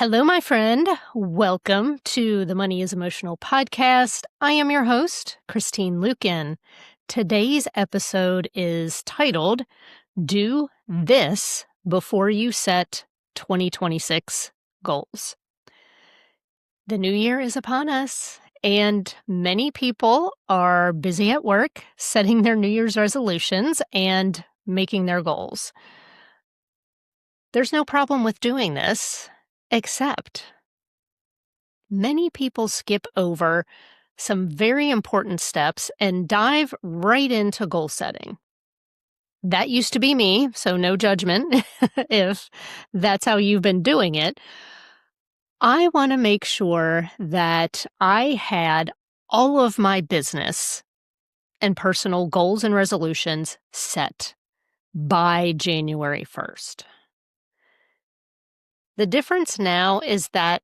Hello, my friend. Welcome to the Money is Emotional podcast. I am your host, Christine Luken. Today's episode is titled, Do This Before You Set 2026 Goals. The new year is upon us, and many people are busy at work setting their New Year's resolutions and making their goals. There's no problem with doing this. Except many people skip over some very important steps and dive right into goal setting. That used to be me, so no judgment if that's how you've been doing it. I want to make sure that I had all of my business and personal goals and resolutions set by January 1st. The difference now is that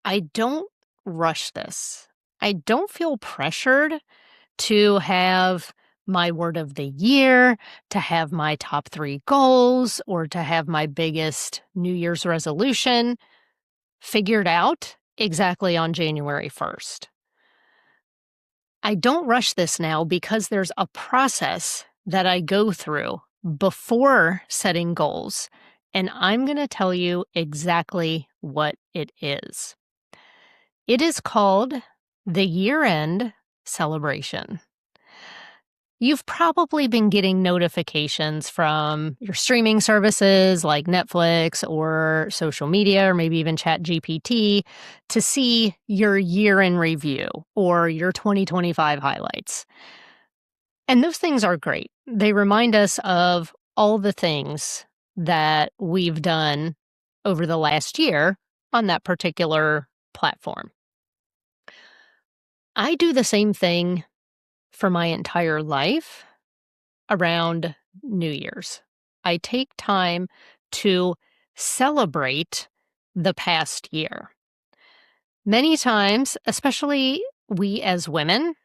I don't rush this. I don't feel pressured to have my word of the year, to have my top 3 goals, or to have my biggest New Year's resolution figured out exactly on January 1st. I don't rush this now because there's a process that I go through before setting goals. And I'm going to tell you exactly what it is. It is called the year-end celebration. You've probably been getting notifications from your streaming services like Netflix or social media or maybe even ChatGPT to see your year in review or your 2025 highlights. And those things are great. They remind us of all the things that we've done over the last year on that particular platform. I do the same thing for my entire life around New Year's. I take time to celebrate the past year. Many times, especially we as women,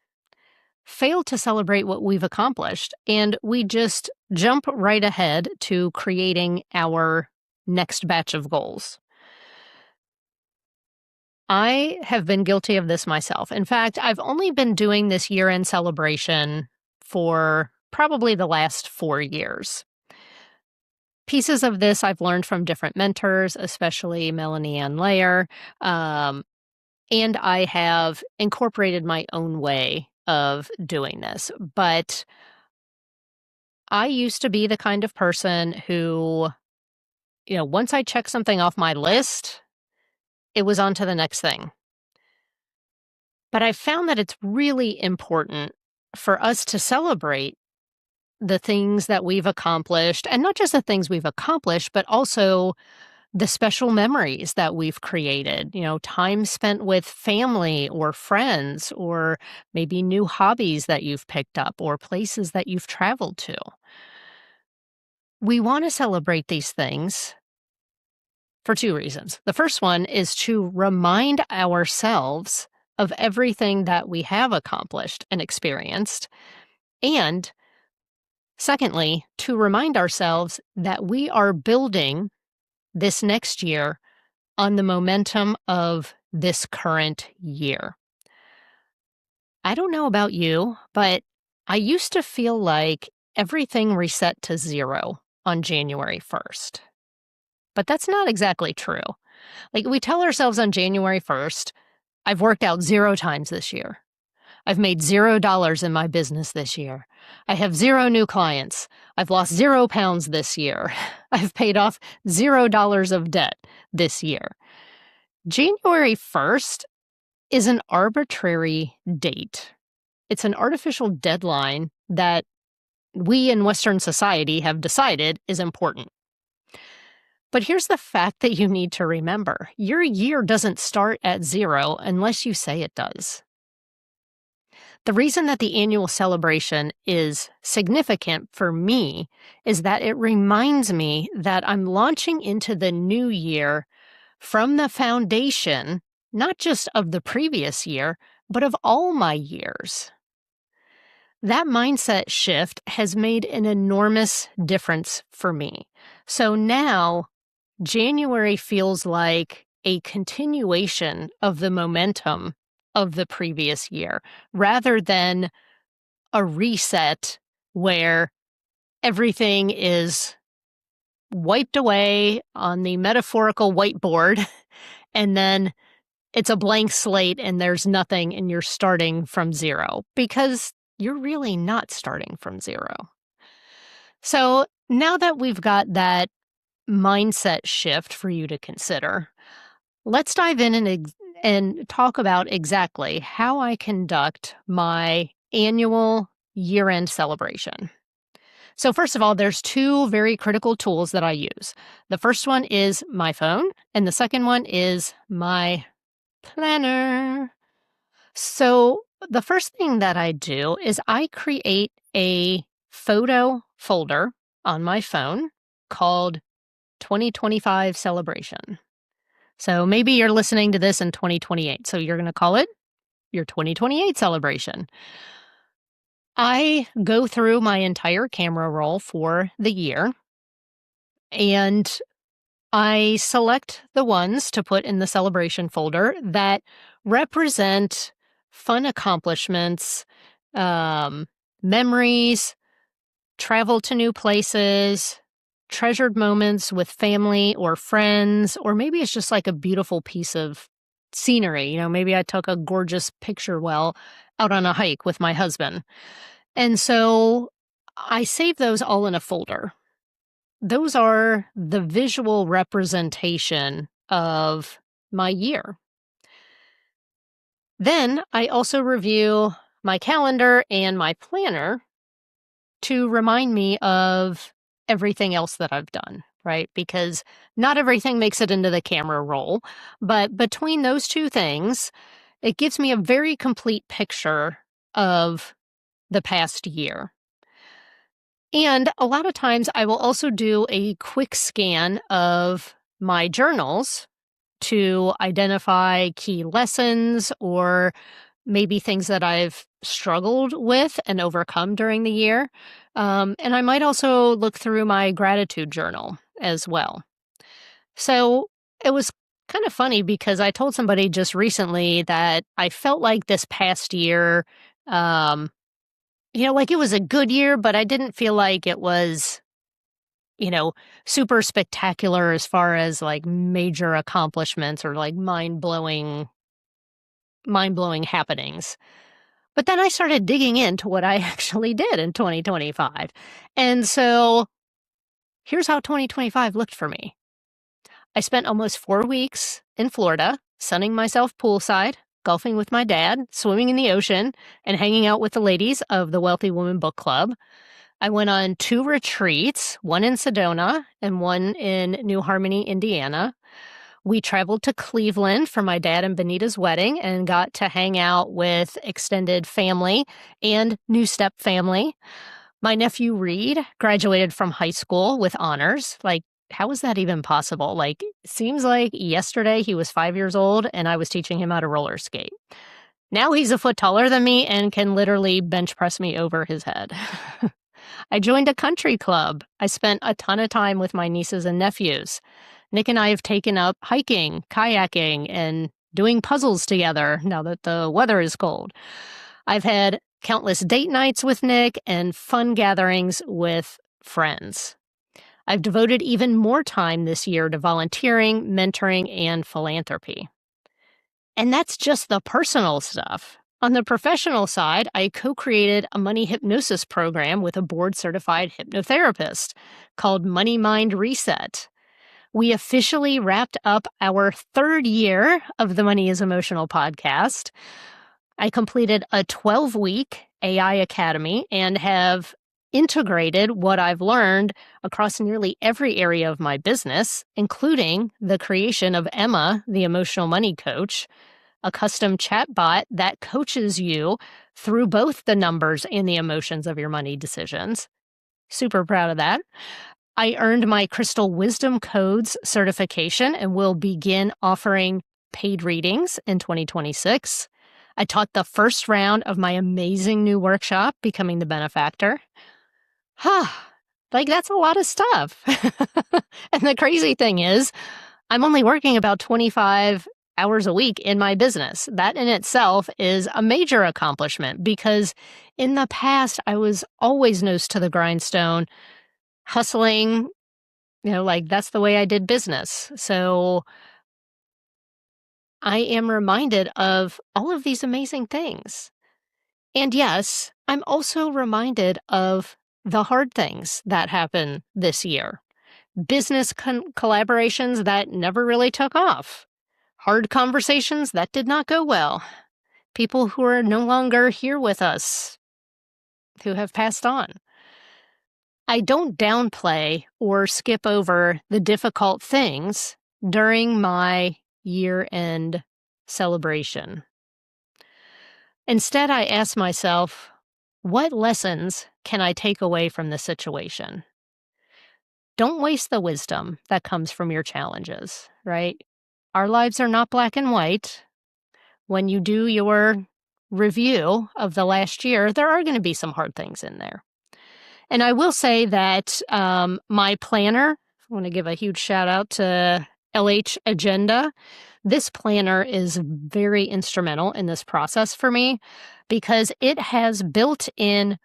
fail to celebrate what we've accomplished, and we just jump right ahead to creating our next batch of goals. I have been guilty of this myself. In fact, I've only been doing this year-end celebration for probably the last 4 years. Pieces of this I've learned from different mentors, especially Melanie Ann Layer, and I have incorporated my own way of doing this. But I used to be the kind of person who, once I checked something off my list, it was on to the next thing. But I found that it's really important for us to celebrate the things that we've accomplished, and not just the things we've accomplished, but also the special memories that we've created, time spent with family or friends, or maybe new hobbies that you've picked up or places that you've traveled to. We want to celebrate these things for 2 reasons. The first one is to remind ourselves of everything that we have accomplished and experienced, and secondly, to remind ourselves that we are building this next year on the momentum of this current year. I don't know about you, but I used to feel like everything reset to 0 on January 1st. But that's not exactly true. Like, we tell ourselves on January 1st, I've worked out 0 times this year. I've made $0 in my business this year. I have 0 new clients. I've lost 0 pounds this year. I've paid off $0 of debt this year. January 1st is an arbitrary date. It's an artificial deadline that we in Western society have decided is important. But here's the fact that you need to remember. Your year doesn't start at 0 unless you say it does. The reason that the annual celebration is significant for me is that it reminds me that I'm launching into the new year from the foundation, not just of the previous year, but of all my years. That mindset shift has made an enormous difference for me. So now, January feels like a continuation of the momentum of the previous year rather than a reset where everything is wiped away on the metaphorical whiteboard and then it's a blank slate and there's nothing and you're starting from zero, because you're really not starting from zero. So now that we've got that mindset shift for you to consider, let's dive in and talk about exactly how I conduct my annual year-end celebration. So first of all, there's two very critical tools that I use. The first one is my phone, and the second one is my planner. So the first thing that I do is I create a photo folder on my phone called 2025 Celebration. So maybe you're listening to this in 2028, so you're going to call it your 2028 Celebration. I go through my entire camera roll for the year, and I select the ones to put in the celebration folder that represent fun accomplishments, memories, travel to new places, treasured moments with family or friends, or maybe it's just like a beautiful piece of scenery. Maybe I took a gorgeous picture while out on a hike with my husband. And so I save those all in a folder. Those are the visual representation of my year. Then I also review my calendar and my planner to remind me of everything else that I've done, right? Because not everything makes it into the camera roll, but between those two things, it gives me a very complete picture of the past year. And a lot of times I will also do a quick scan of my journals to identify key lessons or maybe things that I've struggled with and overcome during the year. And I might also look through my gratitude journal as well. So it was kind of funny because I told somebody just recently that I felt like this past year, like it was a good year, but I didn't feel like it was, super spectacular as far as like major accomplishments or like mind-blowing happenings. But then I started digging into what I actually did in 2025. And so here's how 2025 looked for me. I spent almost 4 weeks in Florida, sunning myself poolside, golfing with my dad, swimming in the ocean, and hanging out with the ladies of the Wealthy Woman Book Club. I went on 2 retreats, one in Sedona and one in New Harmony, Indiana. We traveled to Cleveland for my dad and Benita's wedding and got to hang out with extended family and new step family. My nephew Reed graduated from high school with honors. Like, how is that even possible? Like, it seems like yesterday he was 5 years old and I was teaching him how to roller skate. Now he's a foot taller than me and can literally bench press me over his head. I joined a country club. I spent a ton of time with my nieces and nephews. Nick and I have taken up hiking, kayaking, and doing puzzles together now that the weather is cold. I've had countless date nights with Nick and fun gatherings with friends. I've devoted even more time this year to volunteering, mentoring, and philanthropy. And that's just the personal stuff. On the professional side, I co-created a money hypnosis program with a board-certified hypnotherapist called Money Mind Reset. We officially wrapped up our 3rd year of the Money is Emotional podcast. I completed a 12-week AI Academy and have integrated what I've learned across nearly every area of my business, including the creation of Emma, the emotional money coach, a custom chatbot that coaches you through both the numbers and the emotions of your money decisions. Super proud of that. I earned my Crystal Wisdom Codes certification and will begin offering paid readings in 2026. I taught the first round of my amazing new workshop, Becoming the Benefactor. Like, that's a lot of stuff. And the crazy thing is, I'm only working about 25 hours a week in my business. That in itself is a major accomplishment because in the past, I was always nose to the grindstone, hustling, like that's the way I did business. So I am reminded of all of these amazing things. And yes, I'm also reminded of the hard things that happened this year. Business collaborations that never really took off. Hard conversations that did not go well. People who are no longer here with us, who have passed on. I don't downplay or skip over the difficult things during my year-end celebration. Instead, I ask myself, what lessons can I take away from this situation? Don't waste the wisdom that comes from your challenges, right? Our lives are not black and white. When you do your review of the last year, there are going to be some hard things in there. And I will say that my planner, I want to give a huge shout out to LH Agenda. This planner is very instrumental in this process for me because it has built in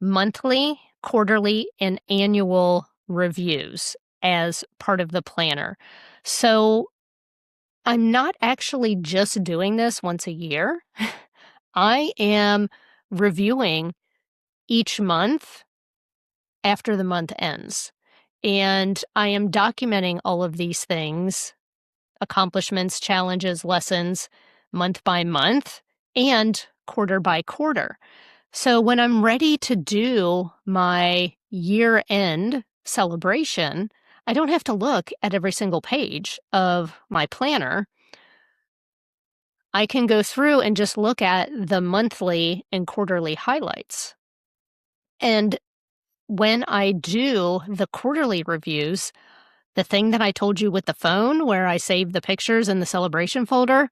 monthly, quarterly, and annual reviews as part of the planner. So I'm not actually just doing this once a year. I am reviewing each month after the month ends. And I am documenting all of these things, accomplishments, challenges, lessons, month by month and quarter by quarter. So when I'm ready to do my year-end celebration, I don't have to look at every single page of my planner. I can go through and just look at the monthly and quarterly highlights. And when I do the quarterly reviews, the thing that I told you with the phone where I save the pictures in the celebration folder,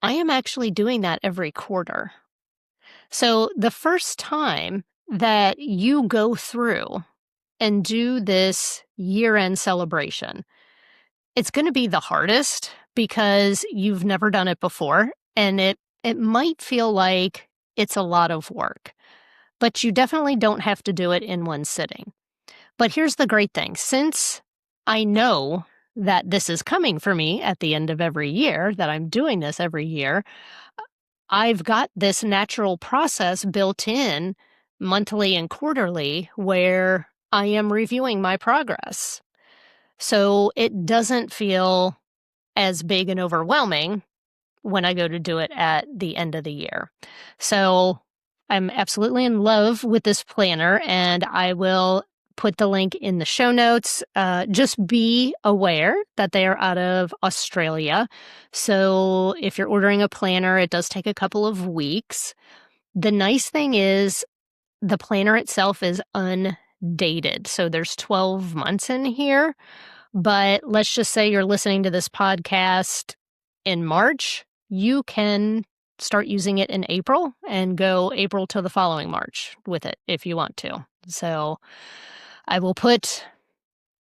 I am actually doing that every quarter. So the first time that you go through and do this year-end celebration, it's going to be the hardest because you've never done it before, and it might feel like it's a lot of work. But you definitely don't have to do it in one sitting. But here's the great thing. Since I know that this is coming for me at the end of every year, that I'm doing this every year, I've got this natural process built in monthly and quarterly where I am reviewing my progress. So it doesn't feel as big and overwhelming when I go to do it at the end of the year. So I'm absolutely in love with this planner, and I will put the link in the show notes. Just be aware that they are out of Australia. So if you're ordering a planner, it does take a couple of weeks. The nice thing is the planner itself is undated. So there's 12 months in here. But let's just say you're listening to this podcast in March, you can start using it in April and go April to the following March with it if you want to. So I will put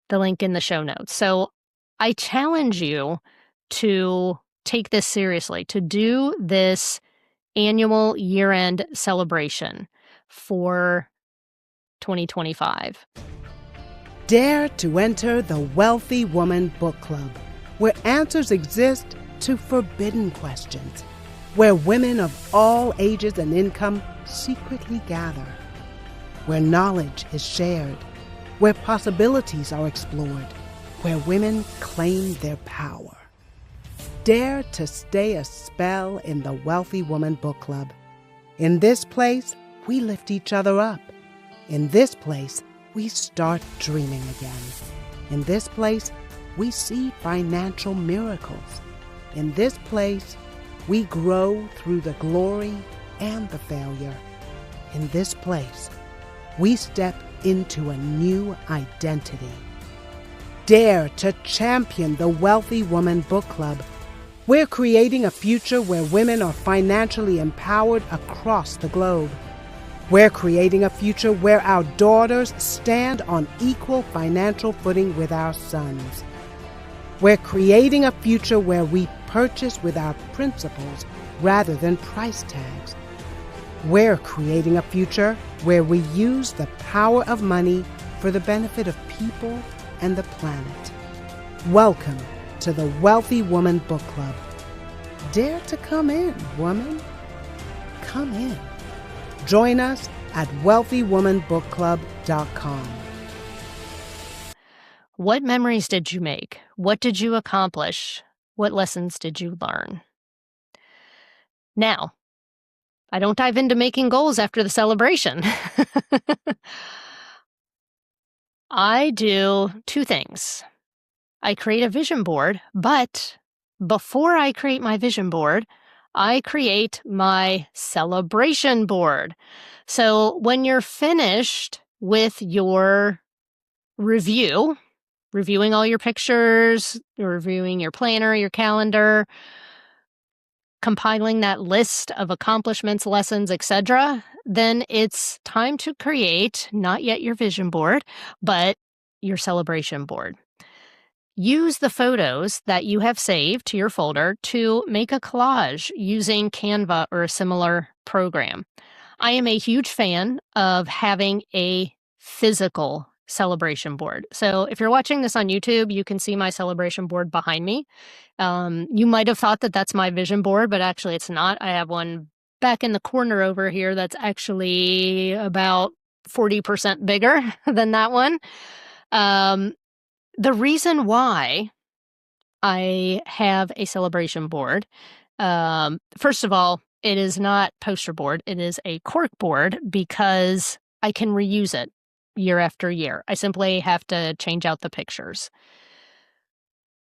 the link in the show notes. So I challenge you to take this seriously, to do this annual year-end celebration for 2025. Dare to enter the Wealthy Woman Book Club, where answers exist to forbidden questions, where women of all ages and income secretly gather, where knowledge is shared, where possibilities are explored, where women claim their power. Dare to stay a spell in the Wealthy Woman Book Club. In this place, we lift each other up. In this place, we start dreaming again. In this place, we see financial miracles. In this place, we grow through the glory and the failure. In this place, we step into a new identity. Dare to champion the Wealthy Woman Book Club. We're creating a future where women are financially empowered across the globe. We're creating a future where our daughters stand on equal financial footing with our sons. We're creating a future where we purchase with our principles rather than price tags. We're creating a future where we use the power of money for the benefit of people and the planet. Welcome to the Wealthy Woman Book Club. Dare to come in, woman. Come in. Join us at wealthywomanbookclub.com. What memories did you make? What did you accomplish? What lessons did you learn? Now, I don't dive into making goals after the celebration. I do two things. I create a vision board, but before I create my vision board, I create my celebration board. So when you're finished with your reviewing all your pictures, reviewing your planner, your calendar, compiling that list of accomplishments, lessons, etc., then it's time to create not yet your vision board, but your celebration board. Use the photos that you have saved to your folder to make a collage using Canva or a similar program. I am a huge fan of having a physical celebration board. So if you're watching this on YouTube, you can see my celebration board behind me. You might have thought that that's my vision board, but actually it's not. I have one back in the corner over here that's actually about 40% bigger than that one. The reason why I have a celebration board, first of all, it is not poster board. It is a cork board because I can reuse it year after year. I simply have to change out the pictures.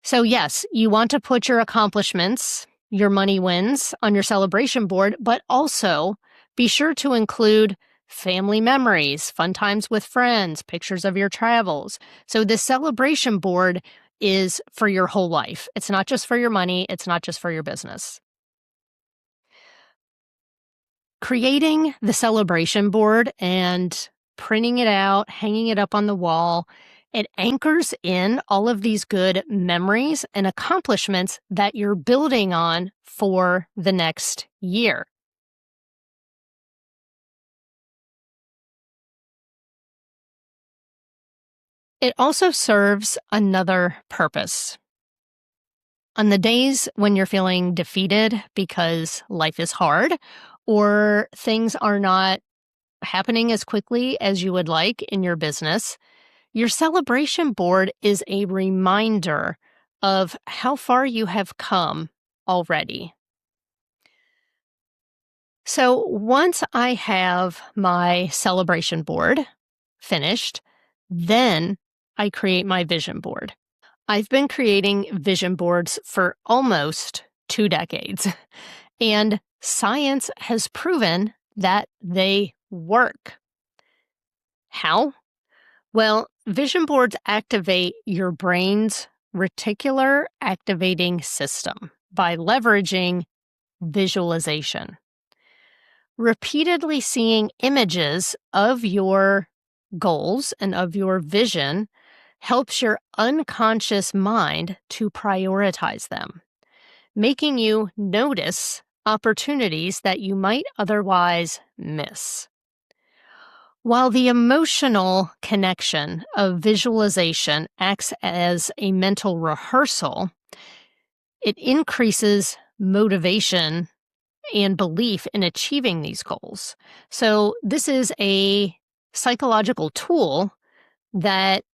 So yes, you want to put your accomplishments, your money wins on your celebration board, but also be sure to include family memories, fun times with friends, pictures of your travels. So the celebration board is for your whole life. It's not just for your money. It's not just for your business. Creating the celebration board and printing it out, hanging it up on the wall, it anchors in all of these good memories and accomplishments that you're building on for the next year. It also serves another purpose. On the days when you're feeling defeated because life is hard or things are not happening as quickly as you would like in your business, your celebration board is a reminder of how far you have come already. So once I have my celebration board finished, then I create my vision board. I've been creating vision boards for almost 2 decades, and science has proven that they work. How? Well, vision boards activate your brain's reticular activating system by leveraging visualization. Repeatedly seeing images of your goals and of your vision helps your unconscious mind to prioritize them, making you notice opportunities that you might otherwise miss. While the emotional connection of visualization acts as a mental rehearsal, it increases motivation and belief in achieving these goals. So this is a psychological tool that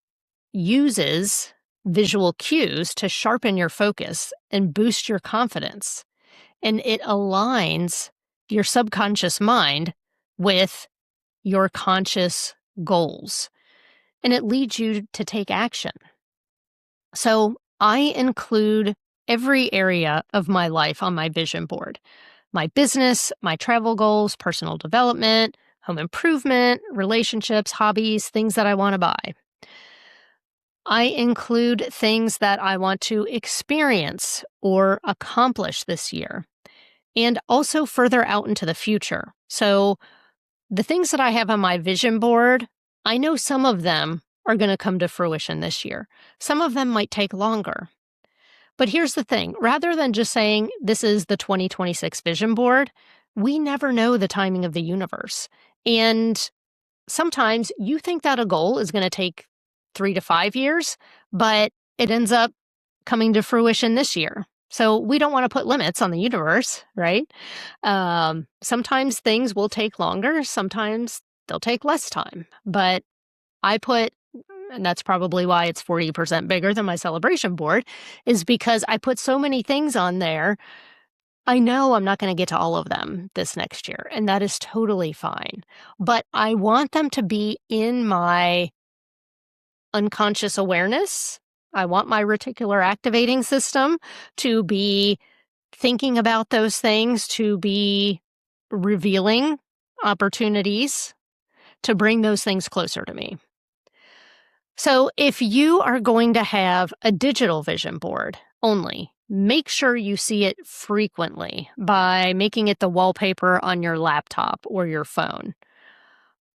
uses visual cues to sharpen your focus and boost your confidence. And it aligns your subconscious mind with your conscious goals. And it leads you to take action. So I include every area of my life on my vision board. My business, my travel goals, personal development, home improvement, relationships, hobbies, things that I want to buy. I include things that I want to experience or accomplish this year, and also further out into the future. So the things that I have on my vision board, I know some of them are going to come to fruition this year. Some of them might take longer. But here's the thing. Rather than just saying this is the 2026 vision board, we never know the timing of the universe. And sometimes you think that a goal is going to take 3 to 5 years, but it ends up coming to fruition this year. So we don't want to put limits on the universe, right? Sometimes things will take longer. Sometimes they'll take less time. But I put, and that's probably why it's 40% bigger than my celebration board, is because I put so many things on there. I know I'm not going to get to all of them this next year, and that is totally fine. But I want them to be in my unconscious awareness. I want my reticular activating system to be thinking about those things, to be revealing opportunities to bring those things closer to me. So if you are going to have a digital vision board only, make sure you see it frequently by making it the wallpaper on your laptop or your phone.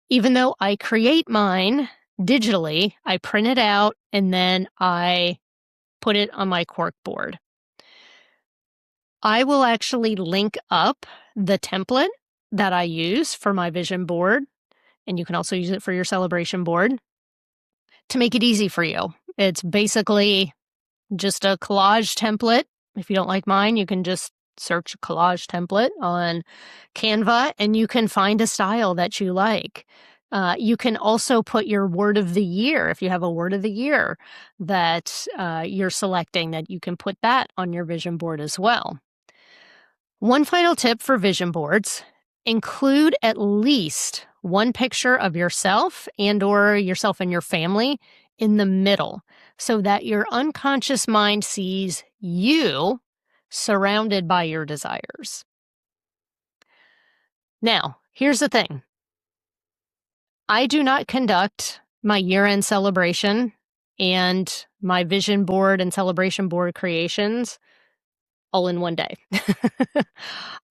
Even though I create mine digitally, I print it out and then I put it on my cork board. I will actually link up the template that I use for my vision board, and you can also use it for your celebration board, to make it easy for you. It's basically just a collage template. If you don't like mine, you can just search collage template on Canva and you can find a style that you like. You can also put your word of the year. If you have a word of the year that you're selecting, that you can put that on your vision board as well. One final tip for vision boards: include at least one picture of yourself or yourself and your family in the middle so that your unconscious mind sees you surrounded by your desires. Now, here's the thing. I do not conduct my year-end celebration and my vision board and celebration board creations all in one day.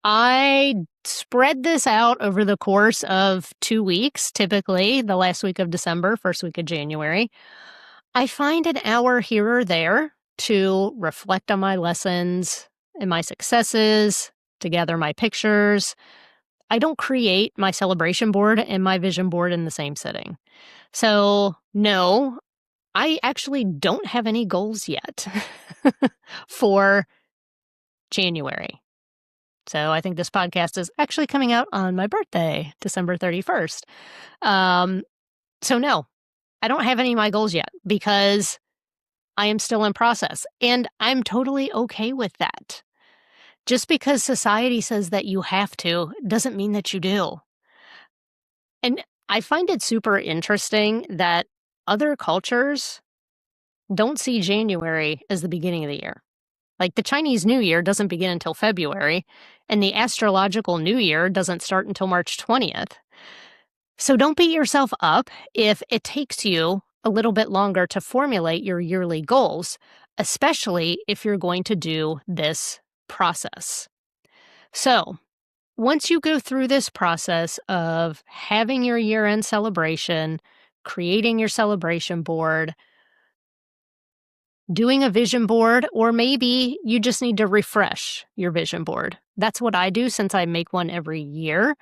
I spread this out over the course of 2 weeks, typically the last week of December, first week of January. I find an hour here or there to reflect on my lessons and my successes, to gather my pictures. I don't create my celebration board and my vision board in the same sitting. So, no, I actually don't have any goals yet for January. So I think this podcast is actually coming out on my birthday, December 31st. So no, I don't have any of my goals yet because I am still in process, and I'm totally okay with that. Just because society says that you have to doesn't mean that you do. And I find it super interesting that other cultures don't see January as the beginning of the year. Like the Chinese New Year doesn't begin until February, and the astrological New Year doesn't start until March 20th. So don't beat yourself up if it takes you a little bit longer to formulate your yearly goals, especially if you're going to do this process. So once you go through this process of having your year-end celebration, creating your celebration board, doing a vision board, or maybe you just need to refresh your vision board. That's what I do since I make one every year.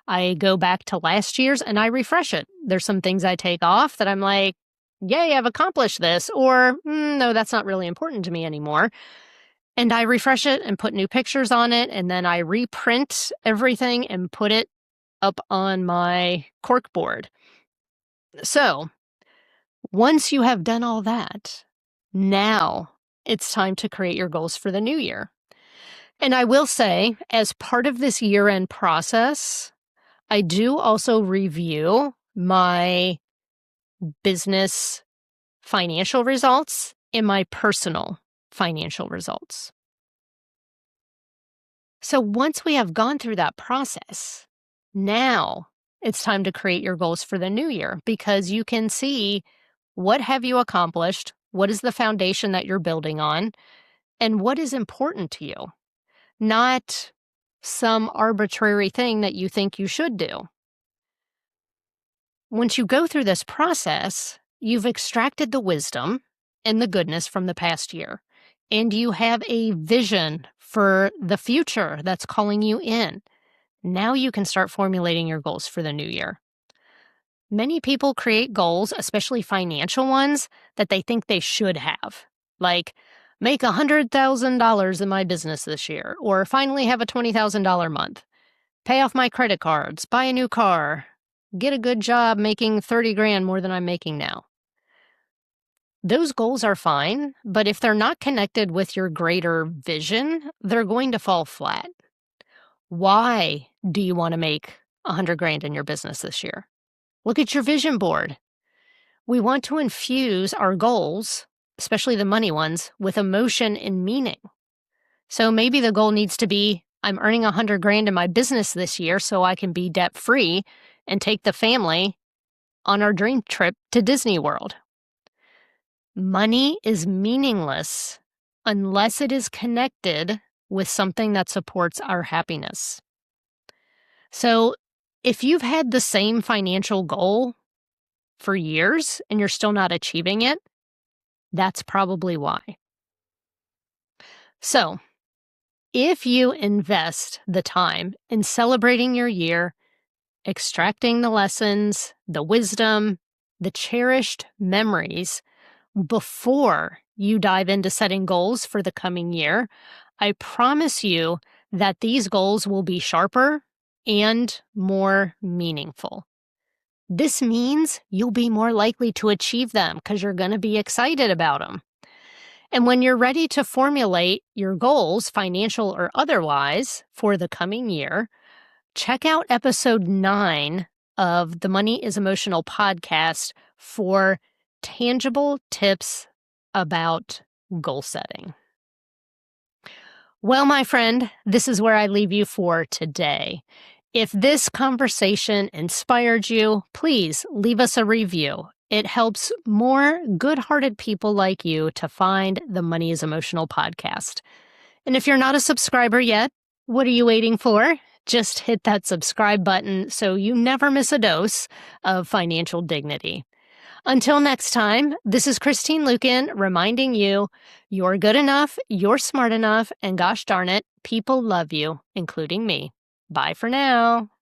I go back to last year's and I refresh it. There's some things I take off that I'm like, yay, I've accomplished this, or no, that's not really important to me anymore. And I refresh it and put new pictures on it, and then I reprint everything and put it up on my cork board. So once you have done all that, now it's time to create your goals for the new year. And I will say, as part of this year-end process, I do also review my business financial results and my personal financial results. So once we have gone through that process, now it's time to create your goals for the new year, because you can see what have you accomplished, what is the foundation that you're building on, and what is important to you, not some arbitrary thing that you think you should do. Once you go through this process, you've extracted the wisdom and the goodness from the past year, and you have a vision for the future that's calling you in, now you can start formulating your goals for the new year. Many people create goals, especially financial ones, that they think they should have, like make $100,000 in my business this year, or finally have a $20,000 month, pay off my credit cards, buy a new car, get a good job making 30 grand more than I'm making now. Those goals are fine, but if they're not connected with your greater vision, they're going to fall flat. Why do you want to make 100 grand in your business this year? Look at your vision board. We want to infuse our goals, especially the money ones, with emotion and meaning. So maybe the goal needs to be, I'm earning 100 grand in my business this year so I can be debt free and take the family on our dream trip to Disney World. Money is meaningless unless it is connected with something that supports our happiness. So if you've had the same financial goal for years and you're still not achieving it, that's probably why. So if you invest the time in celebrating your year, extracting the lessons, the wisdom, the cherished memories before you dive into setting goals for the coming year, I promise you that these goals will be sharper and more meaningful. This means you'll be more likely to achieve them because you're going to be excited about them. And when you're ready to formulate your goals, financial or otherwise, for the coming year, check out episode 9 of the Money is Emotional podcast for tangible tips about goal setting. Well, my friend, this is where I leave you for today. If this conversation inspired you, please leave us a review. It helps more good-hearted people like you to find the Money is Emotional podcast. And if you're not a subscriber yet, what are you waiting for? Just hit that subscribe button so you never miss a dose of financial dignity. Until next time, this is Christine Luken reminding you, you're good enough, you're smart enough, and gosh darn it, people love you, including me. Bye for now.